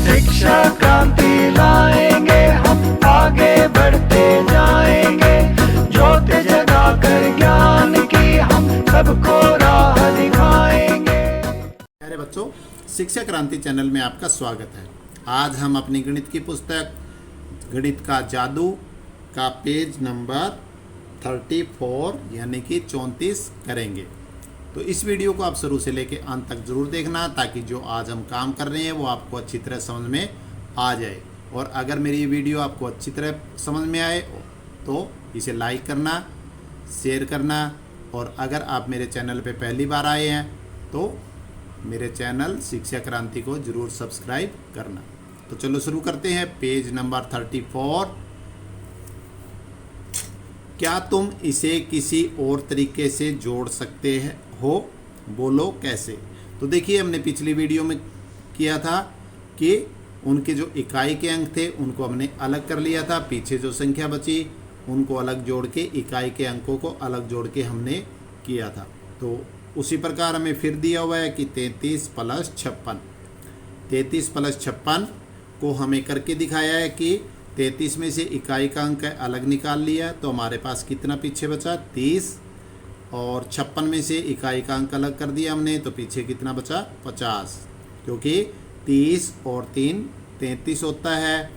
शिक्षा क्रांति लाएंगे हम, आगे बढ़ते जाएंगे। ज्योति जगाकर ज्ञान की हम सबको राह दिखाएंगे। प्यारे बच्चों, शिक्षा क्रांति चैनल में आपका स्वागत है। आज हम अपनी गणित की पुस्तक गणित का जादू का पेज नंबर 34 यानी कि 34 करेंगे। तो इस वीडियो को आप शुरू से लेकर अंत तक जरूर देखना, ताकि जो आज हम काम कर रहे हैं वो आपको अच्छी तरह समझ में आ जाए। और अगर मेरी ये वीडियो आपको अच्छी तरह समझ में आए तो इसे लाइक करना, शेयर करना, और अगर आप मेरे चैनल पे पहली बार आए हैं तो मेरे चैनल शिक्षा क्रांति को जरूर सब्सक्राइब करना। तो चलो शुरू करते हैं। Page number 34। क्या तुम इसे किसी और तरीके से जोड़ सकते हो? बोलो कैसे। तो देखिए, हमने पिछली वीडियो में किया था कि उनके जो इकाई के अंक थे उनको हमने अलग कर लिया था, पीछे जो संख्या बची उनको अलग जोड़ के इकाई के अंकों को अलग जोड़ के हमने किया था। तो उसी प्रकार हमें फिर दिया हुआ है कि 33 + 56। 33 + 56 को हमें करके दिखाया है कि 33 में से इकाई का अंक अलग निकाल लिया, तो हमारे पास कितना पीछे बचा? 30। और 56 में से इकाई का अंक अलग कर दिया हमने, तो पीछे कितना बचा? 50। क्योंकि 30 और 3 33 होता है,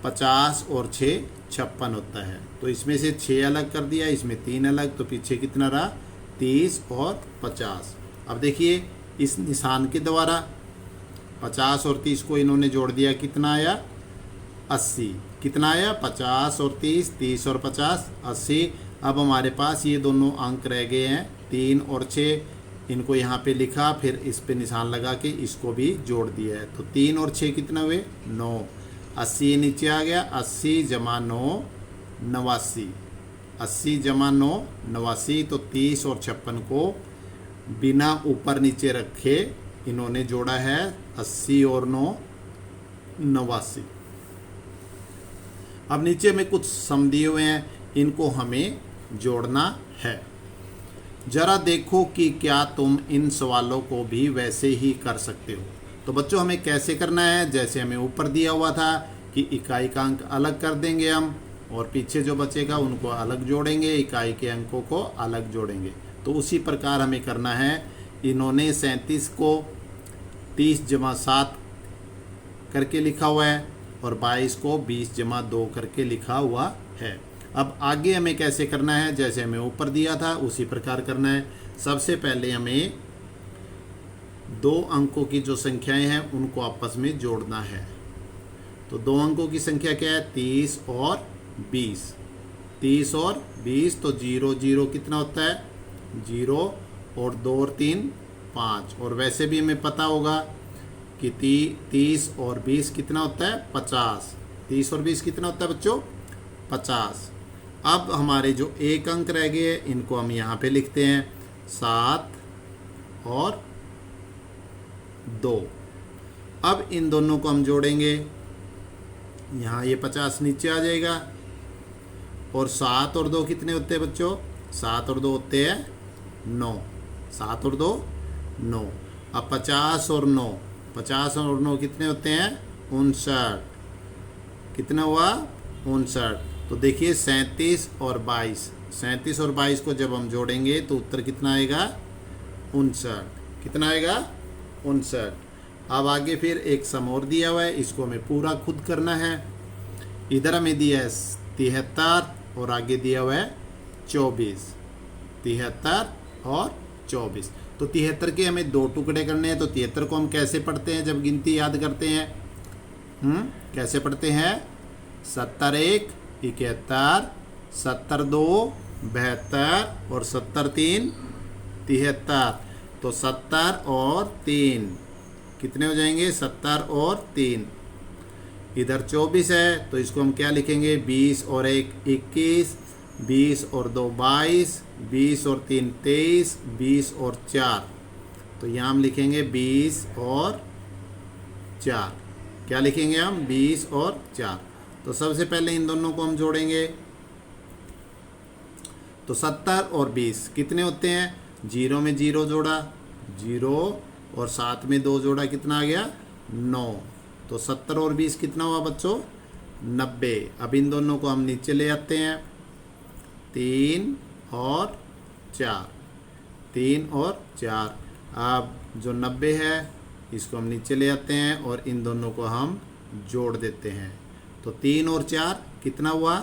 50 और 6 56 होता है। तो इसमें से 6 अलग कर दिया, इसमें 3 अलग, तो पीछे कितना रहा? 30 और 50। अब देखिए, इस निशान के द्वारा 50 और 30 को इन्होंने जोड़ दिया, कितना आया? 80। कितना आया? 50 और 30, 30 और 50, 80। अब हमारे पास ये दोनों अंक रह गए हैं, 3 और 6। इनको यहाँ पे लिखा, फिर इस पे निशान लगा के इसको भी जोड़ दिया है। तो 3 और 6 कितना हुए? 9। 80 नीचे आ गया, 80 + 9 89। 80 + 9 89। तो 30 और 56 को बिना ऊपर नीचे रखे इन्होंने जोड़ा है, 80 और 9 89। अब नीचे में कुछ सम दिए हुए हैं, इनको हमें जोड़ना है। जरा देखो कि क्या तुम इन सवालों को भी वैसे ही कर सकते हो। तो बच्चों, हमें कैसे करना है? जैसे हमें ऊपर दिया हुआ था कि इकाई का अंक अलग कर देंगे हम, और पीछे जो बचेगा उनको अलग जोड़ेंगे, इकाई के अंकों को अलग जोड़ेंगे। तो उसी प्रकार हमें करना है। इन्होंने 37 को 30 + 7 करके लिखा हुआ है, और 22 को 20 + 2 करके लिखा हुआ है। अब आगे हमें कैसे करना है? जैसे हमें ऊपर दिया था उसी प्रकार करना है। सबसे पहले हमें 2 अंकों की जो संख्याएं हैं उनको आपस में जोड़ना है। तो 2 अंकों की संख्या क्या है? 30 और 20। 30 और 20, तो 0 0 कितना होता है? 0, और 2 और 3 5। और वैसे भी हमें पता होगा कि 30 और 20 कितना होता है? 50। 30 और 20 कितना होता है बच्चों? 50। अब हमारे जो एक अंक रह गए इनको हम यहाँ पे लिखते हैं, 7 और 2। अब इन दोनों को हम जोड़ेंगे, यहाँ ये 50 नीचे आ जाएगा, और 7 और 2 कितने होते हैं बच्चों? 7 और 2 होते हैं 9। 7 और 2 9। अब 50 और 9, 50 और 9 कितने होते हैं? 59। कितना हुआ? 59। तो देखिए, 37 और 22, 37 और 22 को जब हम जोड़ेंगे तो उत्तर कितना आएगा? 59। कितना आएगा? 59। अब आगे फिर एक सम और दिया हुआ है, इसको हमें पूरा खुद करना है। इधर हमें दिया है 73, और आगे दिया हुआ है 24। 73 और 24। तो 73 के हमें 2 टुकड़े करने हैं। तो 73 को हम कैसे पढ़ते हैं जब गिनती याद करते हैं? कैसे पढ़ते हैं? 70 × 1 = 71, 70 × 2 = 72, और 70 × 3 = 73। तो 70 और 3 कितने हो जाएंगे? 70 और 3। इधर 24 है, तो इसको हम क्या लिखेंगे? 20 और 1 21, 20 और 2 22, 20 और 3 23, 20 और 4। तो यहाँ हम लिखेंगे 20 और 4। क्या लिखेंगे हम? 20 और 4। तो सबसे पहले इन दोनों को हम जोड़ेंगे। तो 70 और 20 कितने होते हैं? 0 में 0 जोड़ा 0, और 7 में 2 जोड़ा कितना आ गया? 9। तो 70 और 20 कितना हुआ बच्चों? 90। अब इन दोनों को हम नीचे ले आते हैं, 3 और 4, 3 और 4। अब जो 90 है इसको हम नीचे ले आते हैं और इन दोनों को हम जोड़ देते हैं। तो 3 और 4 कितना हुआ?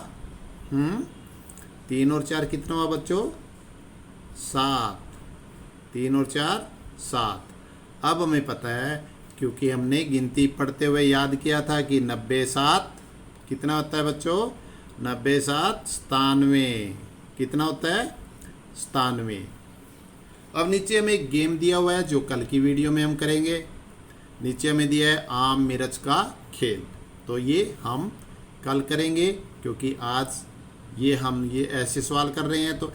3 और 4 कितना हुआ बच्चों? 7। 3 और 4 7। अब हमें पता है, क्योंकि हमने गिनती पढ़ते हुए याद किया था कि 90 7 कितना होता है बच्चों? 90 7 97। कितना होता है? 97। अब नीचे हमें एक गेम दिया हुआ है जो कल की वीडियो में हम करेंगे। नीचे हमें दिया है आम मिर्च का खेल, तो ये हम कल करेंगे, क्योंकि आज ये ऐसे सवाल कर रहे हैं, तो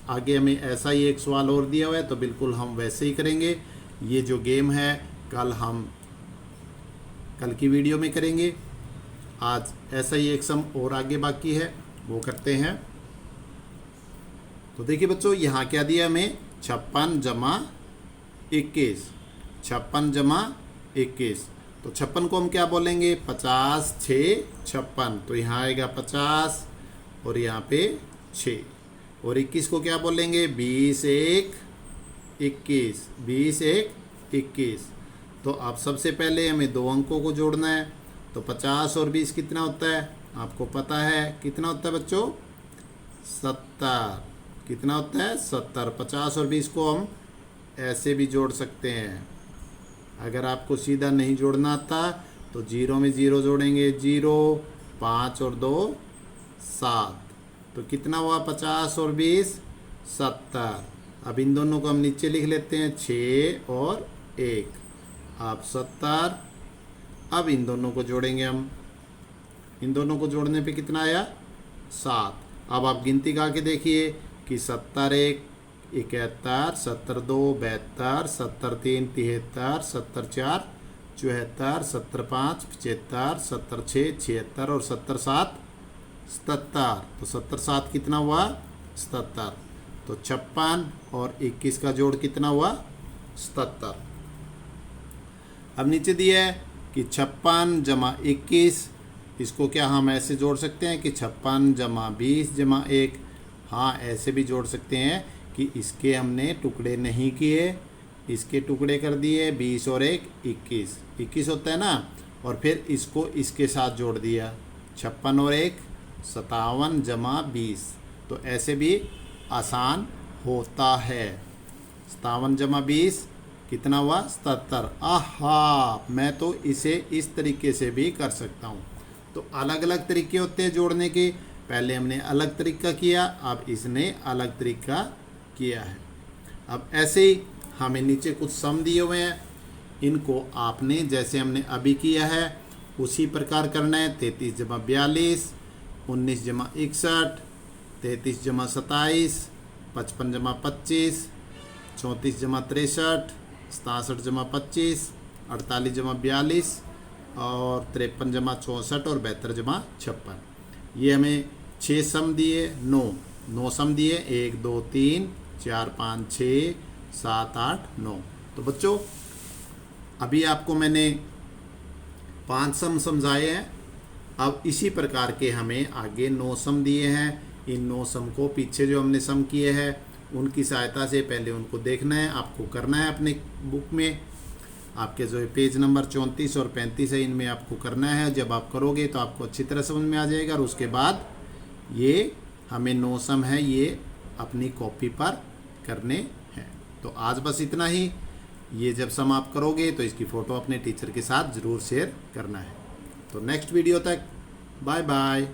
आगे हमें ऐसा ही एक सवाल और दिया हुआ है, तो बिल्कुल हम वैसे ही करेंगे। ये जो गेम है कल हम कल की वीडियो में करेंगे। आज ऐसा ही एक सम और आगे बाकी है, वो करते हैं। तो देखिए बच्चों, यहाँ क्या दिया हमें? 56 जमा 21। 56 जमा 21, तो 56 को हम क्या बोलेंगे? 50 6 56। तो यहाँ आएगा 50 और यहाँ पे 6। और 21 को क्या बोलेंगे? 20 1 21। 20 1 21। तो अब सबसे पहले हमें दो अंकों को जोड़ना है। तो 50 और 20 कितना होता है? आपको पता है कितना होता है बच्चों? 70। कितना होता है? 70। 50 और 20 को हम ऐसे भी जोड़ सकते हैं। अगर आपको सीधा नहीं जोड़ना आता तो 0 में 0 जोड़ेंगे, 0 5 और 2 7। तो कितना हुआ? 50 और 20 70। अब इन दोनों को हम नीचे लिख लेते हैं, 6 और 1। अब 70। अब इन दोनों को जोड़ेंगे हम। इन दोनों को जोड़ने पे कितना आया? 7। अब आप गिनती गा के देखिए कि 70 1 71, 70 2 72, 70 3 73, 70 4 74, 70 5 75, 70 6 76 और 70 7 77। तो 70 7 कितना हुआ? 77। तो 56 और 21 का जोड़ कितना हुआ? 77। अब नीचे दिया है कि 56 जमा 21, इसको क्या हम ऐसे जोड़ सकते हैं कि 56 जमा 20 जमा 1। हाँ, ऐसे भी जोड़ सकते हैं कि इसके हमने टुकड़े नहीं किए, इसके टुकड़े कर दिए, 20 और 1 21। 21 होता है ना, और फिर इसको इसके साथ जोड़ दिया, 56 और 1 57 जमा 20। तो ऐसे भी आसान होता है। 57 जमा 20 कितना हुआ? 77। आहा, मैं तो इसे इस तरीके से भी कर सकता हूँ। तो अलग अलग तरीके होते हैं जोड़ने के। पहले हमने अलग तरीका किया, अब इसने अलग तरीका किया है। अब ऐसे ही हमें नीचे कुछ सम दिए हुए हैं, इनको आपने जैसे हमने अभी किया है उसी प्रकार करना है। 33 जमा 42, 19 जमा 61, 33 जमा 27, 55 जमा 25, 34 जमा 63, 67 जमा 25, 48 जमा 42 और 53 जमा 64 और 72 जमा 56। ये हमें 6 सम दिए, 9 सम दिए, 1 2 3 4 5 6 7 8 9। तो बच्चों, अभी आपको मैंने 5 सम समझाए हैं। अब इसी प्रकार के हमें आगे 9 सम दिए हैं। इन 9 सम को पीछे जो हमने सम किए हैं उनकी सहायता से पहले उनको देखना है, आपको करना है अपने बुक में। आपके जो पेज नंबर 34 और 35 है, इनमें आपको करना है। जब आप करोगे तो आपको अच्छी तरह समझ में आ जाएगा। और उसके बाद ये हमें 9 सम है, ये अपनी कॉपी पर करने हैं। तो आज बस इतना ही। ये जब सम आप करोगे तो इसकी फ़ोटो अपने टीचर के साथ ज़रूर शेयर करना है। तो नेक्स्ट वीडियो तक बाय बाय।